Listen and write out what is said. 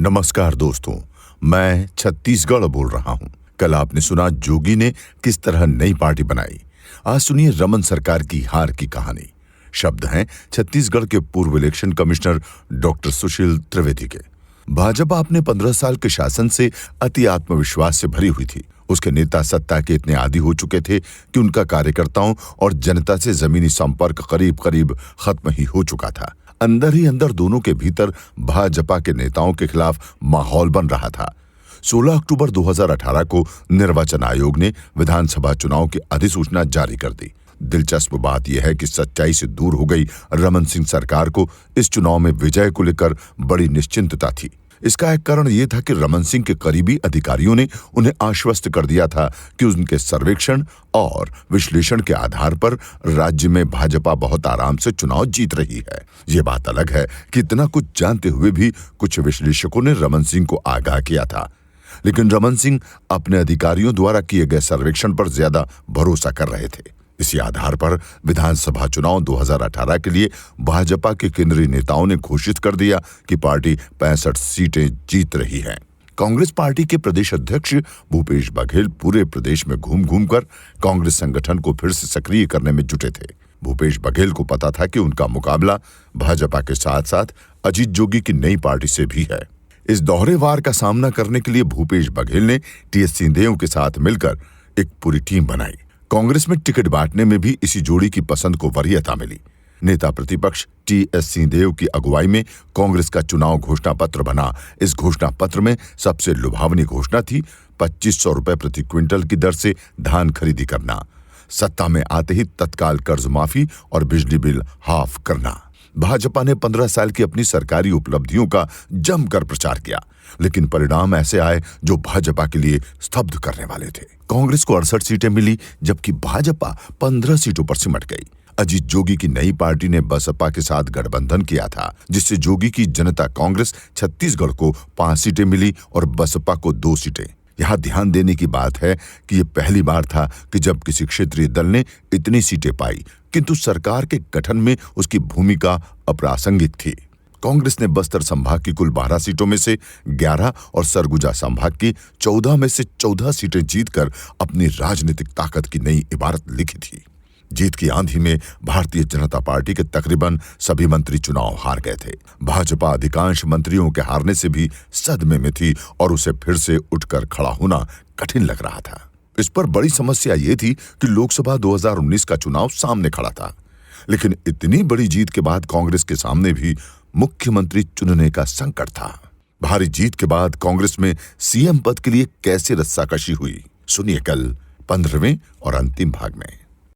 नमस्कार दोस्तों, मैं छत्तीसगढ़ बोल रहा हूं। कल आपने सुना जोगी ने किस तरह नई पार्टी बनाई। आज सुनिए रमन सरकार की हार की कहानी। शब्द हैं छत्तीसगढ़ के पूर्व election commissioner doctor Sushil Trivedi के। भाजपा अपने 15 साल के शासन से अति आत्मविश्वास से भरी हुई थी। उसके नेता सत्ता के इतने आदी हो चुके थे कि उनका कार्यकर्ताओं और जनता से जमीनी संपर्क करीब करीब खत्म ही हो चुका था। अंदर ही अंदर दोनों के भीतर भाजपा के नेताओं के खिलाफ माहौल बन रहा था। 16 अक्टूबर 2018 को निर्वाचन आयोग ने विधानसभा चुनाव की अधिसूचना जारी कर दी। दिलचस्प बात यह है कि सच्चाई से दूर हो गई रमन सिंह सरकार को इस चुनाव में विजय को लेकर बड़ी निश्चिंतता थी। इसका एक कारण यह था कि रमन सिंह के करीबी अधिकारियों ने उन्हें आश्वस्त कर दिया था कि उनके सर्वेक्षण और विश्लेषण के आधार पर राज्य में भाजपा बहुत आराम से चुनाव जीत रही है। ये बात अलग है कि इतना कुछ जानते हुए भी कुछ विश्लेषकों ने रमन सिंह को आगाह किया था, लेकिन रमन सिंह अपने अधिकारियों द्वारा किए गए सर्वेक्षण पर ज्यादा भरोसा कर रहे थे। इसी आधार पर विधानसभा चुनाव 2018 के लिए भाजपा के केंद्रीय नेताओं ने घोषित कर दिया कि पार्टी 65 सीटें जीत रही है। कांग्रेस पार्टी के प्रदेश अध्यक्ष भूपेश बघेल पूरे प्रदेश में घूम घूम कर कांग्रेस संगठन को फिर से सक्रिय करने में जुटे थे। भूपेश बघेल को पता था कि उनका मुकाबला भाजपा के साथ साथ अजीत जोगी की नई पार्टी से भी है। इस दोहरे वार का सामना करने के लिए भूपेश बघेल ने टीएस सिंहदेव के साथ मिलकर एक पूरी टीम बनाई। कांग्रेस में टिकट बांटने में भी इसी जोड़ी की पसंद को वरीयता मिली। नेता प्रतिपक्ष टीएस सिंहदेव की अगुवाई में कांग्रेस का चुनाव घोषणा पत्र बना। इस घोषणा पत्र में सबसे लुभावनी घोषणा थी 2500 रुपए प्रति क्विंटल की दर से धान खरीदी करना, सत्ता में आते ही तत्काल कर्ज माफी और बिजली बिल हाफ करना। भाजपा ने 15 साल की अपनी सरकारी उपलब्धियों का जमकर प्रचार किया, लेकिन परिणाम ऐसे आए जो भाजपा के लिए स्तब्ध करने वाले थे। कांग्रेस को 68 सीटें मिली, जबकि भाजपा 15 सीटों पर सिमट गई। अजीत जोगी की नई पार्टी ने बसपा के साथ गठबंधन किया था, जिससे जोगी की जनता कांग्रेस छत्तीसगढ़ को 5 सीटें मिली और बसपा को 2 सीटें। यहाँ ध्यान देने की बात है कि ये पहली बार था कि जब किसी क्षेत्रीय दल ने इतनी सीटें पाई, किंतु सरकार के गठन में उसकी भूमिका अप्रासंगिक थी। कांग्रेस ने बस्तर संभाग की कुल 12 सीटों में से 11 और सरगुजा संभाग की 14 में से 14 सीटें जीतकर अपनी राजनीतिक ताकत की नई इबारत लिखी थी। जीत की आंधी में भारतीय जनता पार्टी के तकरीबन सभी मंत्री चुनाव हार गए थे। भाजपा अधिकांश मंत्रियों के हारने से भी सदमे में थी और उसे फिर से उठकर खड़ा होना कठिन लग रहा था। इस पर बड़ी समस्या ये थी कि लोकसभा 2019 का चुनाव सामने खड़ा था, लेकिन इतनी बड़ी जीत के बाद कांग्रेस के सामने भी मुख्यमंत्री चुनने का संकट था। भारी जीत के बाद कांग्रेस में सीएम पद के लिए कैसे रस्साकशी हुई, सुनिए कल 15वें और अंतिम भाग में।